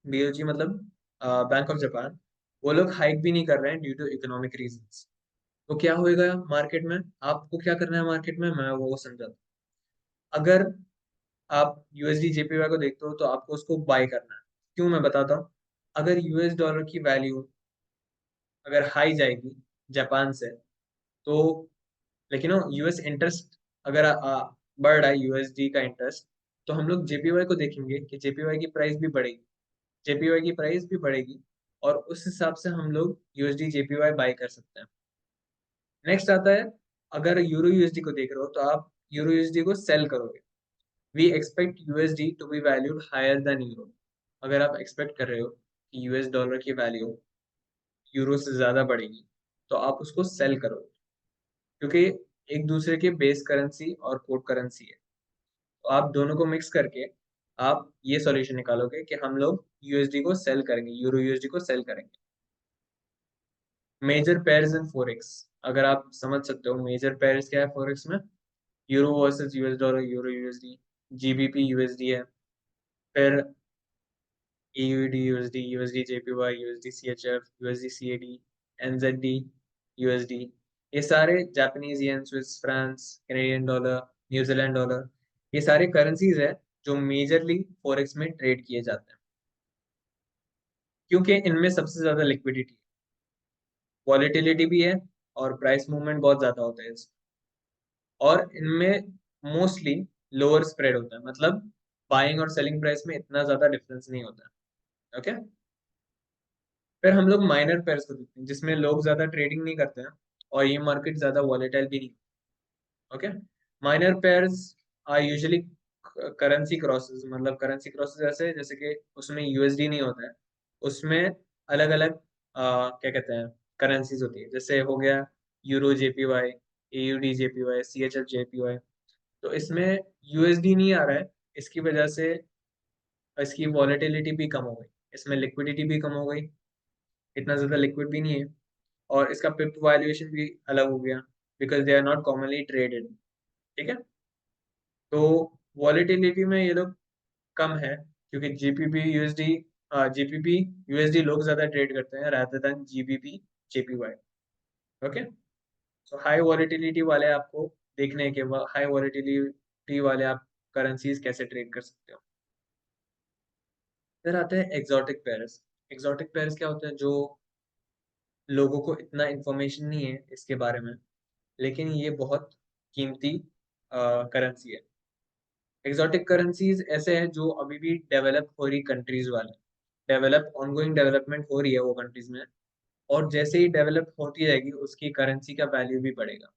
BOJ मतलब बैंक ऑफ जापान, वो लोग हाइक भी नहीं कर रहे हैं ड्यू टू इकोनॉमिक रीजंस। तो क्या होएगा मार्केट में, आपको क्या करना है मार्केट में, मैं वो समझाता हूँ। अगर आप USD JPY को देखते हो तो आपको उसको बाय करना है। क्यों, मैं बताता हूँ। अगर US डॉलर की वैल्यू अगर हाई जाएगी जापान से, तो लेकिन यूएस इंटरेस्ट अगर बढ़ रहा है USD का इंटरेस्ट, तो हम लोग JPY को देखेंगे कि JPY की प्राइस भी बढ़ेगी, JPY की प्राइस भी बढ़ेगी, और उस हिसाब से हम लोग USD JPY बाय कर सकते हैं। नेक्स्ट आता है, अगर यूरो USD को देख रहे हो तो आप यूरो USD को सेल करोगे। We expect USD to be valued higher than euro. अगर आप एक्सपेक्ट कर रहे हो कि US डॉलर की वैल्यू यूरो से ज्यादा बढ़ेगी, तो आप उसको सेल करोगे, क्योंकि एक दूसरे के बेस करेंसी और कोड करेंसी है। तो आप दोनों को मिक्स करके आप ये सॉल्यूशन निकालोगे कि हम लोग USD को सेल करेंगे, यूरो USD को सेल करेंगे। मेजर पेयर्स इन फोरेक्स, अगर आप समझ सकते हो मेजर पेयर्स क्या है फोरेक्स में, euro versus US dollar, euro USD, GBP USD है, फिर AUD USD, USD JPY, USD CHF, USD CAD, NZD USD, ये सारे Japanese yen, Swiss France, Canadian dollar, New Zealand dollar, ये सारे करेंसीज है जो मेजरली फॉरेक्स में ट्रेड किए जाते हैं, क्योंकि इनमें सबसे ज्यादा लिक्विडिटी, वॉलेटिलिटी भी है, और प्राइस मूवमेंट बहुत ज्यादा होता है और इनमें मोस्टली लोअर स्प्रेड होता है। मतलब बाइंग और सेलिंग प्राइस में इतना ज्यादा डिफरेंस नहीं होता है। ओके, फिर हम लोग माइनर पेयर्स को देखते हैं जिसमें लोग ज्यादा ट्रेडिंग नहीं करते हैं और ये मार्केट ज्यादा वॉलेटाइल भी नहीं। Okay, minor pairs are usually currency crosses, मतलब करेंसी क्रॉसेस ऐसे जैसे कि उसमें यूएसडी नहीं होता है, उसमें अलग अलग क्या कहते हैं करेंसीज होती है, जैसे हो गया euro JPY, AUD JPY, CHF JPY. तो इसमें यूएसडी नहीं आ रहा है, इसकी वजह से इसकी वॉलेटिलिटी भी कम हो गई, इसमें लिक्विडिटी भी कम हो गई, इतना ज्यादा लिक्विड भी नहीं है, और इसका पिप वैल्यूएशन भी अलग हो गया because they are not commonly traded. ठीक है, तो वॉलेटिलिटी में ये लोग कम है क्योंकि जीपीपी यूएसडी, जीपीपी यूएसडी लोग ज्यादा ट्रेड करते हैं rather than GBP JPY. Okay, so high volatility वाले आपको देखने हैं कि हाई वॉलेटिलिटी वाले आप करेंसीज कैसे ट्रेड कर सकते हो। फिर आते हैं एग्जॉटिक पेयर्स। एग्जॉटिक पेयर्स क्या होते हैं, जो लोगों को इतना इंफॉर्मेशन नहीं है इसके बारे में, लेकिन ये बहुत कीमती करेंसी है। एग्जॉटिक करेंसीज ऐसे हैं जो अभी भी डेवलप हो रही कंट्रीज वाले, डेवलप ऑनगोइंग डेवलपमेंट हो रही है वो कंट्रीज में, और जैसे ही डेवलप होती रहेगी उसकी करेंसी का वैल्यू भी बढ़ेगा।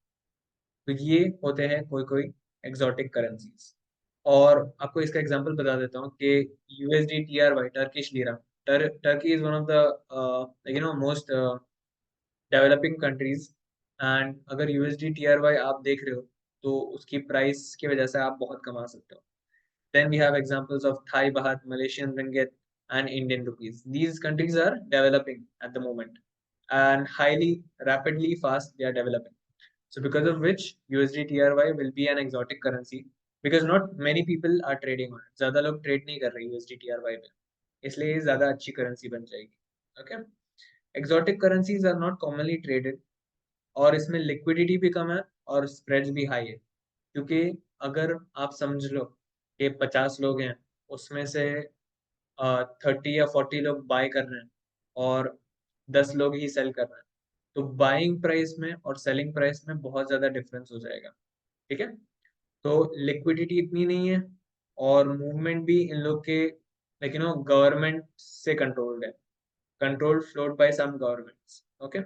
तो ये होते हैं कोई कोई एग्जॉटिक करेंसीज। और आपको इसका एग्जांपल बता देता हूँ कि USD TRY, Turkish lira, Turkey is one of the most developing countries, and अगर यूएसडी टीआरवाई आप देख रहे हो तो उसकी प्राइस की वजह से आप बहुत कमा सकते हो। Then we have examples of Thai baht, Malaysian ringgit, and Indian rupees. These countries are developing at the moment, and highly, rapidly, fast they are developing. So because of which USD TRY will be an exotic currency because not many people are trading on it. ज़्यादा लोग trade नहीं कर रहे USD TRY पे, इसलिए ये ज़्यादा अच्छी करेंसी बन जाएगी। Okay, exotic currencies are not commonly traded, और इसमें लिक्विडिटी भी कम है और स्प्रेड्स भी हाई है, क्योंकि अगर आप समझ लो कि 50 लोग हैं, उसमें से 30 या 40 लोग बाय कर रहे हैं और 10 लोग ही सेल कर रहे हैं, तो बाइंग प्राइस में और सेलिंग प्राइस में बहुत ज़्यादा डिफरेंस हो जाएगा। ठीक है, तो लिक्विडिटी इतनी नहीं है और मूवमेंट भी इन लोग के गवर्नमेंट से कंट्रोल्ड है, controlled float by some governments. Okay,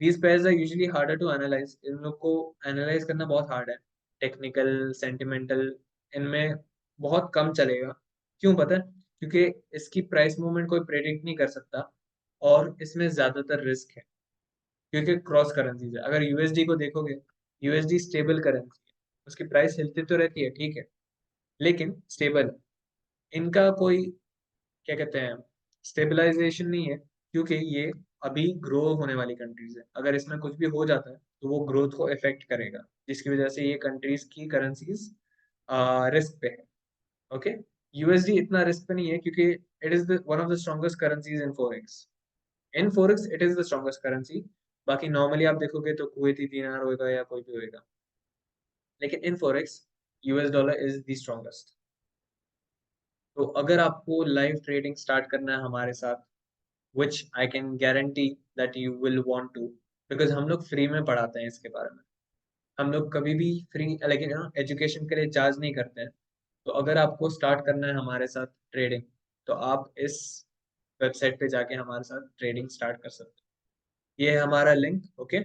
these pairs are usually harder to analyze. इन लोग को एनालाइज करना बहुत हार्ड है, टेक्निकल सेंटिमेंटल इनमें बहुत कम चलेगा। क्यों पता है? क्योंकि इसकी प्राइस मूवमेंट कोई प्रेडिक्ट नहीं कर सकता और इसमें ज्यादातर रिस्क है, क्योंकि क्रॉस करेंसीज है। अगर यूएसडी को देखोगे, यूएसडी स्टेबल करेंसी है, उसकी प्राइस हिलती तो रहती है, ठीक है, लेकिन स्टेबल, इनका कोई क्या कहते हैं स्टेबलाइजेशन नहीं है, क्योंकि ये अभी ग्रो होने वाली कंट्रीज है। अगर इसमें कुछ भी हो जाता है तो वो ग्रोथ को इफेक्ट करेगा, जिसकी वजह से ये कंट्रीज की करेंसीज रिस्क पे है। ओके, यूएसडी इतना रिस्क पे नहीं है क्योंकि it is one of the strongest currencies in forex. In forex it is the strongest currency. बाकी नॉर्मली आप देखोगे तो कुवैती दीनार होगा या कोई भी होगा, लेकिन in forex US dollar is the strongest. तो अगर आपको लाइव ट्रेडिंग स्टार्ट करना है हमारे साथ, which I can guarantee that you will want to, because हम लोग फ्री में पढ़ाते हैं इसके बारे में। हम लोग कभी भी फ्री लेकिन एजुकेशन के लिए चार्ज नहीं करते हैं। तो अगर आपको स्टार्ट करना है हमारे साथ ट्रेडिंग, तो आप इस वेबसाइट पे जाके हमारे साथ ट्रेडिंग स्टार्ट कर सकते हो। ये है हमारा लिंक। ओके,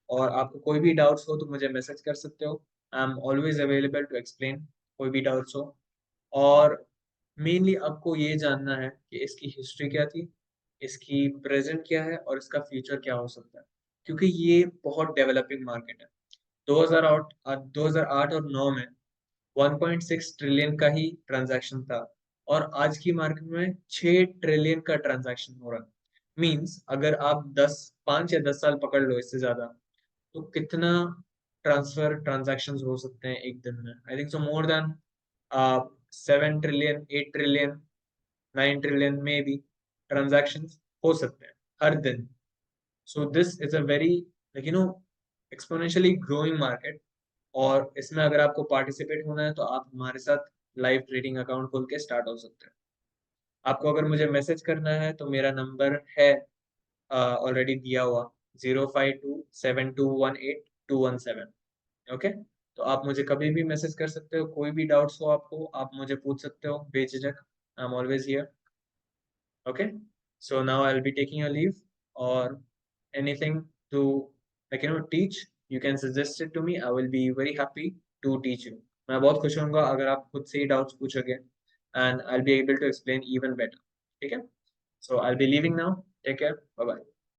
और आपको कोई भी डाउट्स हो तो मुझे मैसेज कर सकते हो। I am always available to explain, कोई भी डाउट्स हो। और मेनली आपको ये जानना है कि इसकी हिस्ट्री क्या थी, इसकी प्रेजेंट क्या है और इसका फ्यूचर क्या हो सकता है, क्योंकि ये बहुत डेवलपिंग मार्केट है। 2008 और 9 में 1.6 ट्रिलियन का ही ट्रांजैक्शन था, और आज की मार्केट में 6 ट्रिलियन का ट्रांजैक्शन हो रहा है। मींस अगर आप 5 या 10 साल पकड़ लो इससे ज्यादा, तो कितना ट्रांजैक्शंस हो सकते हैं एक दिन में? I think so more than 7 trillion, 8 trillion, 9 trillion में भी ट्रांजैक्शंस हो सकते हैं हर दिन। So this is a very exponentially growing market, और इसमें अगर आपको पार्टिसिपेट होना है तो आप हमारे साथ लाइव ट्रेडिंग अकाउंट खोल के स्टार्ट हो सकते हैं। आपको अगर मुझे मैसेज करना है तो मेरा नंबर है ऑलरेडी दिया हुआ, 0527218217। ओके, तो आप मुझे कभी भी मैसेज कर सकते हो, कोई भी डाउट्स हो आपको आप मुझे पूछ सकते हो बेझिझक, आई am always here. Okay, so now I'll be taking a leave, or anything to teach, you can suggest it to me. I will be very happy to teach you. मैं बहुत खुश होऊंगा अगर आप खुद से ही डाउट्स पूछोगे, and I'll be able to explain even better. ठीक है? So I'll be leaving now. Take care. Bye bye.